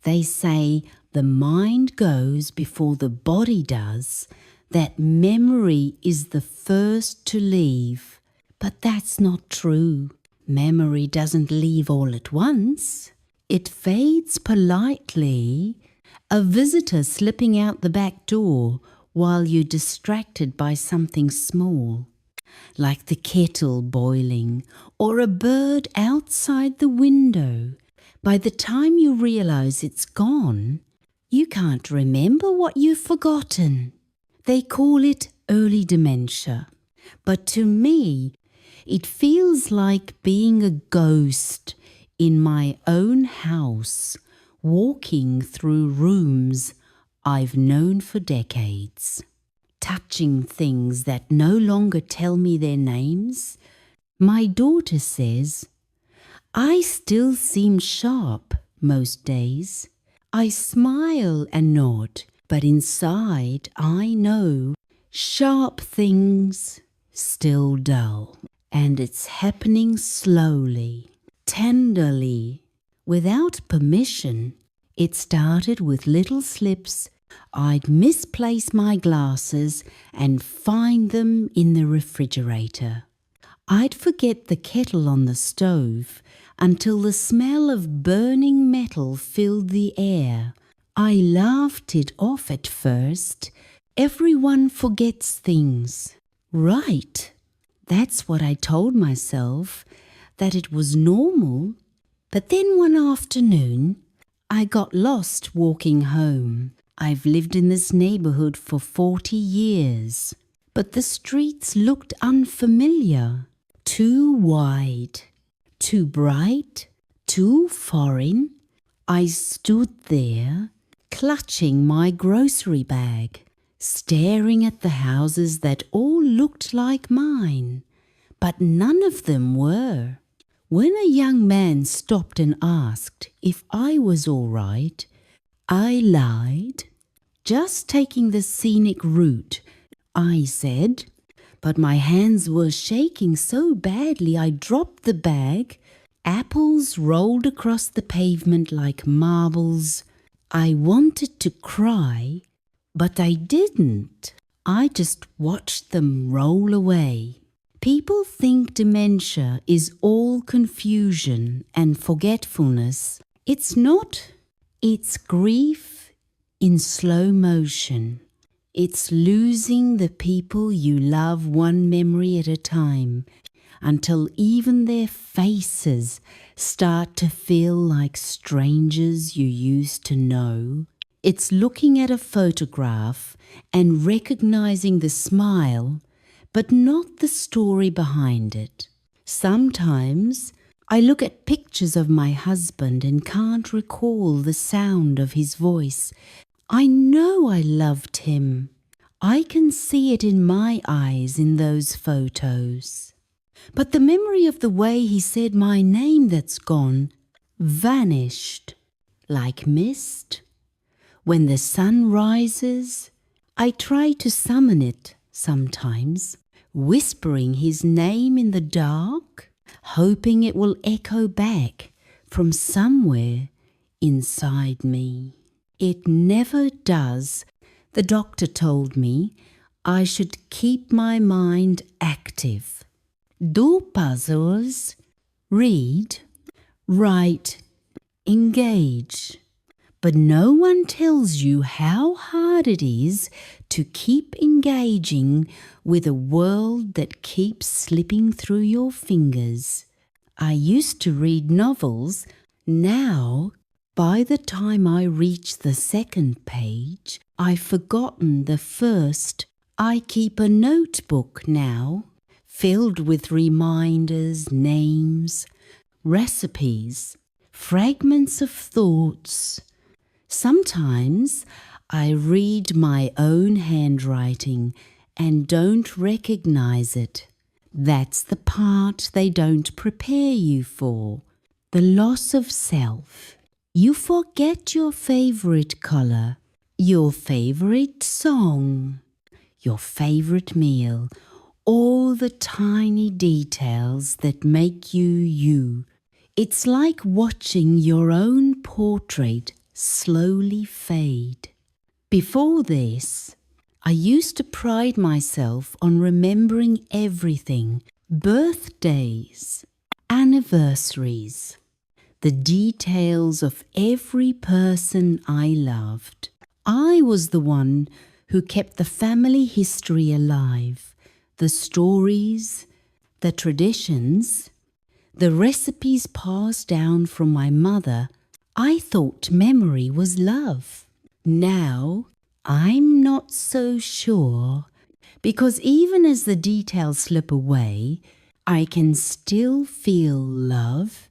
They say the mind goes before the body does, that memory is the first to leave. But that's not true. Memory doesn't leave all at once. It fades politely, a visitor slipping out the back door while you're distracted by something small, like the kettle boiling or a bird outside the window. By the time you realize it's gone, you can't remember what you've forgotten. They call it early dementia, but to me, it feels like being a ghost in my own house, walking through rooms I've known for decades, touching things that no longer tell me their names. My daughter says, I still seem sharp most days. I smile and nod, but inside I know sharp things still dull. And it's happening slowly, tenderly, without permission. It started with little slips. I'd misplace my glasses and find them in the refrigerator. I'd forget the kettle on the stove until the smell of burning metal filled the air. I laughed it off at first. Everyone forgets things. Right. That's what I told myself, that it was normal. But then one afternoon, I got lost walking home. I've lived in this neighborhood for 40 years, but the streets looked unfamiliar, too wide, too bright, too foreign. I stood there, clutching my grocery bag, staring at the houses that all looked like mine, but none of them were. When a young man stopped and asked if I was all right, I lied. Just taking the scenic route, I said, but my hands were shaking so badly I dropped the bag. Apples rolled across the pavement like marbles. I wanted to cry, but I didn't. I just watched them roll away. People think dementia is all confusion and forgetfulness. It's not. It's grief in slow motion. It's losing the people you love one memory at a time until even their faces start to feel like strangers you used to know. It's looking at a photograph and recognizing the smile, but not the story behind it. Sometimes I look at pictures of my husband and can't recall the sound of his voice. I know I loved him. I can see it in my eyes in those photos. But the memory of the way he said my name that's gone vanished like mist. When the sun rises, I try to summon it sometimes, whispering his name in the dark, hoping it will echo back from somewhere inside me. It never does. The doctor told me I should keep my mind active. Do puzzles, read, write, engage. But no one tells you how hard it is to keep engaging with a world that keeps slipping through your fingers. I used to read novels. Now, by the time I reach the second page, I've forgotten the first. I keep a notebook now, filled with reminders, names, recipes, fragments of thoughts. Sometimes I read my own handwriting and don't recognize it. That's the part they don't prepare you for, the loss of self. You forget your favorite color, your favorite song, your favorite meal, all the tiny details that make you you. It's like watching your own portrait slowly fade. Before this, I used to pride myself on remembering everything: birthdays, anniversaries, the details of every person I loved. I was the one who kept the family history alive, the stories, the traditions, the recipes passed down from my mother. I thought memory was love. Now, I'm not so sure, because even as the details slip away, I can still feel love.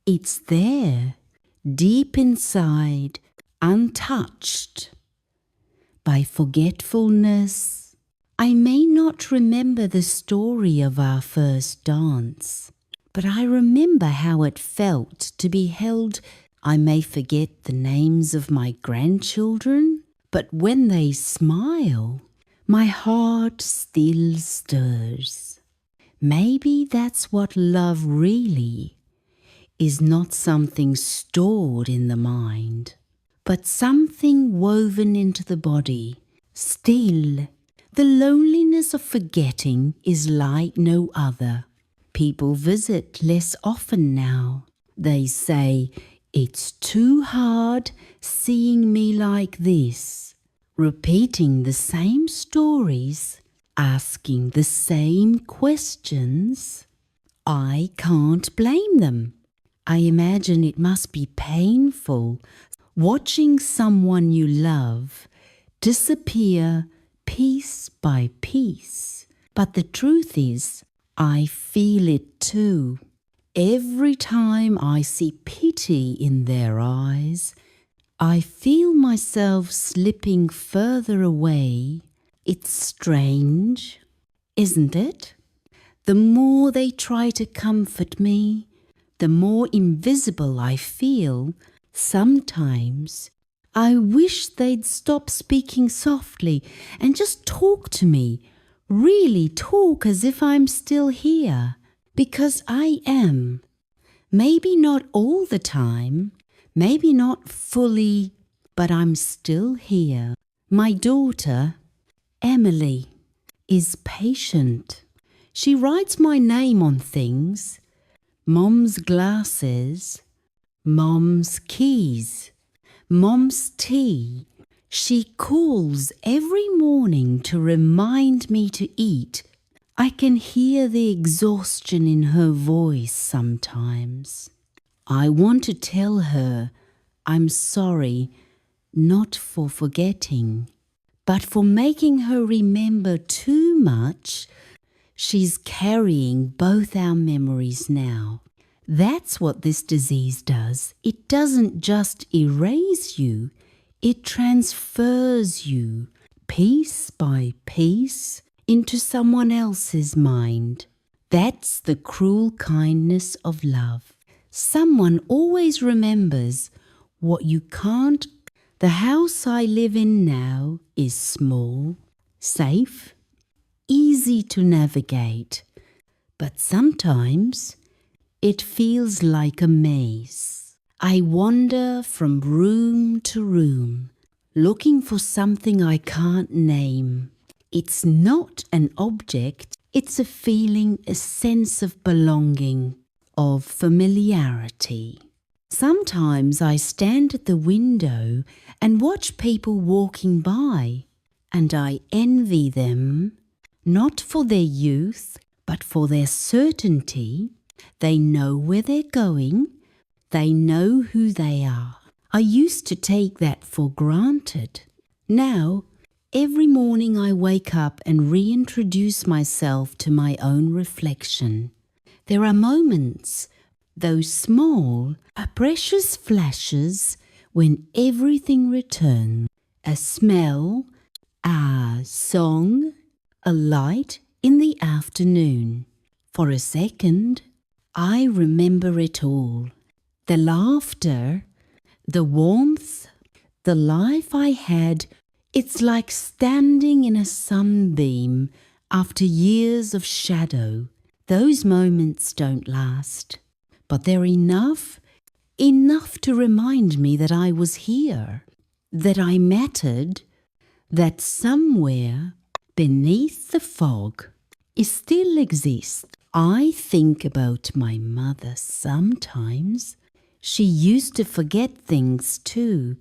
It's there, deep inside, untouched by forgetfulness. I may not remember the story of our first dance, but I remember how it felt to be held. I may forget the names of my grandchildren, but when they smile, my heart still stirs. Maybe that's what love really is, not something stored in the mind, but something woven into the body. Still, the loneliness of forgetting is like no other. People visit less often now. They say, "It's too hard seeing me like this," repeating the same stories, asking the same questions. I can't blame them. I imagine it must be painful watching someone you love disappear piece by piece. But the truth is, I feel it too. Every time I see pity in their eyes, I feel myself slipping further away. It's strange, isn't it? The more they try to comfort me, the more invisible I feel. Sometimes I wish they'd stop speaking softly and just talk to me, really talk as if I'm still here, because I am. Maybe not all the time, maybe not fully, but I'm still here. My daughter, Emily, is patient. She writes my name on things: Mom's glasses, Mom's keys, Mom's tea. She calls every morning to remind me to eat. I can hear the exhaustion in her voice sometimes. I want to tell her I'm sorry, not for forgetting, but for making her remember too much. She's carrying both our memories now. That's what this disease does. It doesn't just erase you, it transfers you piece by piece into someone else's mind. That's the cruel kindness of love. Someone always remembers what you can't. The house I live in now is small, safe, easy to navigate, but sometimes it feels like a maze. I wander from room to room, looking for something I can't name. It's not an object, it's a feeling, a sense of belonging, of familiarity. Sometimes I stand at the window and watch people walking by, and I envy them, not for their youth, but for their certainty. They know where they're going. They know who they are. I used to take that for granted. Now, every morning I wake up and reintroduce myself to my own reflection. There are moments, though small, are precious flashes when everything returns. A smell, a song, a light in the afternoon. For a second, I remember it all. The laughter, the warmth, the life I had. It's like standing in a sunbeam after years of shadow. Those moments don't last, but they're enough enough to remind me that I was here, that I mattered, that somewhere beneath the fog it still exists. I think about my mother sometimes. She used to forget things too.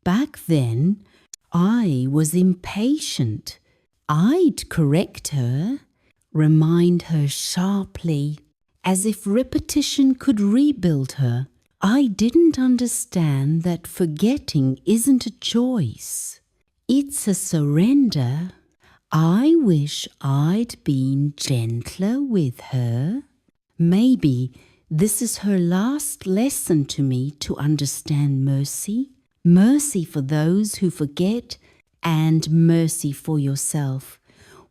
Back then, I was impatient. I'd correct her, remind her sharply, as if repetition could rebuild her. I didn't understand that forgetting isn't a choice. It's a surrender. I wish I'd been gentler with her. Maybe this is her last lesson to me to understand mercy. Mercy for those who forget and mercy for yourself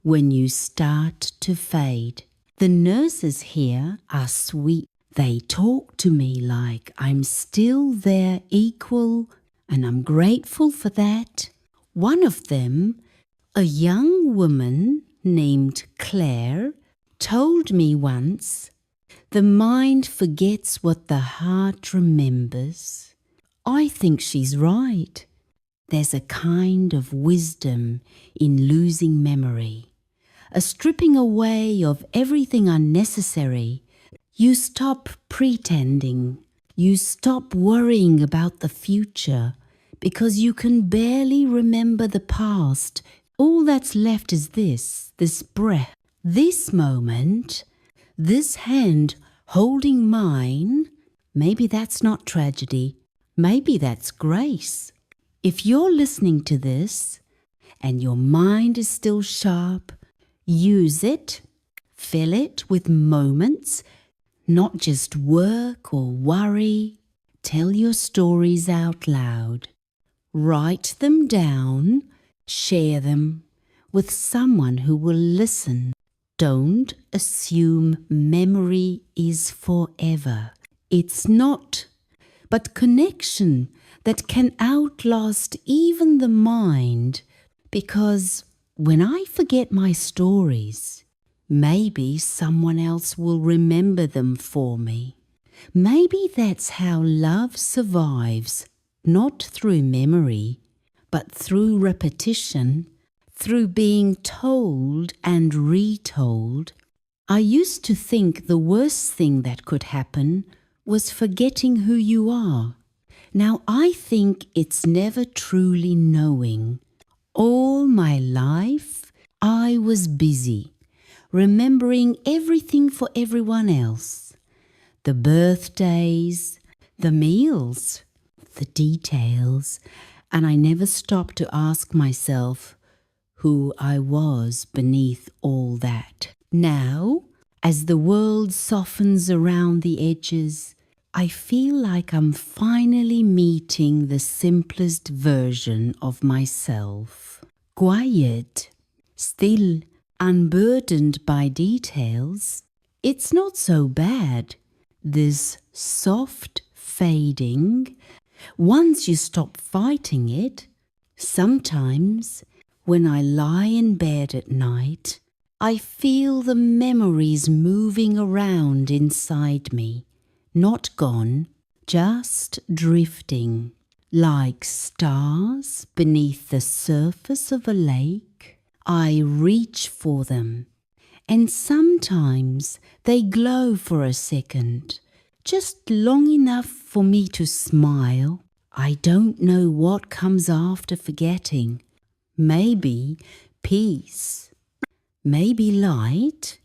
when you start to fade. The nurses here are sweet. They talk to me like I'm still their equal, and I'm grateful for that. One of them, a young woman named Claire, told me once, "The mind forgets what the heart remembers." I think she's right. There's a kind of wisdom in losing memory, a stripping away of everything unnecessary. You stop pretending. You stop worrying about the future because you can barely remember the past. All that's left is this breath, this moment, this hand holding mine. Maybe that's not tragedy. Maybe that's grace. If you're listening to this and your mind is still sharp, use it. Fill it with moments, not just work or worry. Tell your stories out loud. Write them down. Share them with someone who will listen. Don't assume memory is forever. It's not. But connection that can outlast even the mind. Because when I forget my stories, maybe someone else will remember them for me. Maybe that's how love survives, not through memory, but through repetition, through being told and retold. I used to think the worst thing that could happen was forgetting who you are. Now I think it's never truly knowing. All my life I was busy, remembering everything for everyone else. The birthdays, the meals, the details, and I never stopped to ask myself who I was beneath all that. Now, as the world softens around the edges, I feel like I'm finally meeting the simplest version of myself. Quiet, still, unburdened by details. It's not so bad, this soft fading. Once you stop fighting it, sometimes when I lie in bed at night, I feel the memories moving around inside me. Not gone, just drifting, like stars beneath the surface of a lake. I reach for them, and sometimes they glow for a second, just long enough for me to smile. I don't know what comes after forgetting. Maybe peace, maybe light,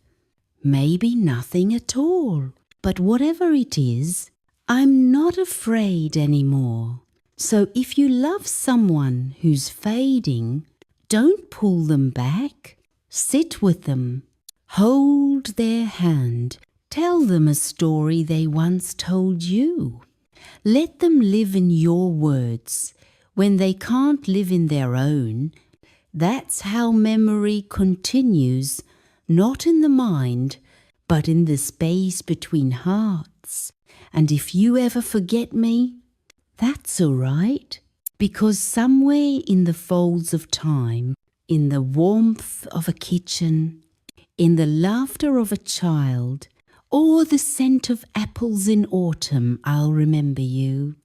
maybe nothing at all. But whatever it is, I'm not afraid anymore. So if you love someone who's fading, don't pull them back. Sit with them. Hold their hand. Tell them a story they once told you. Let them live in your words when they can't live in their own. That's how memory continues, not in the mind, but in the space between hearts. And if you ever forget me, that's all right, because somewhere in the folds of time, in the warmth of a kitchen, in the laughter of a child, or the scent of apples in autumn, I'll remember you.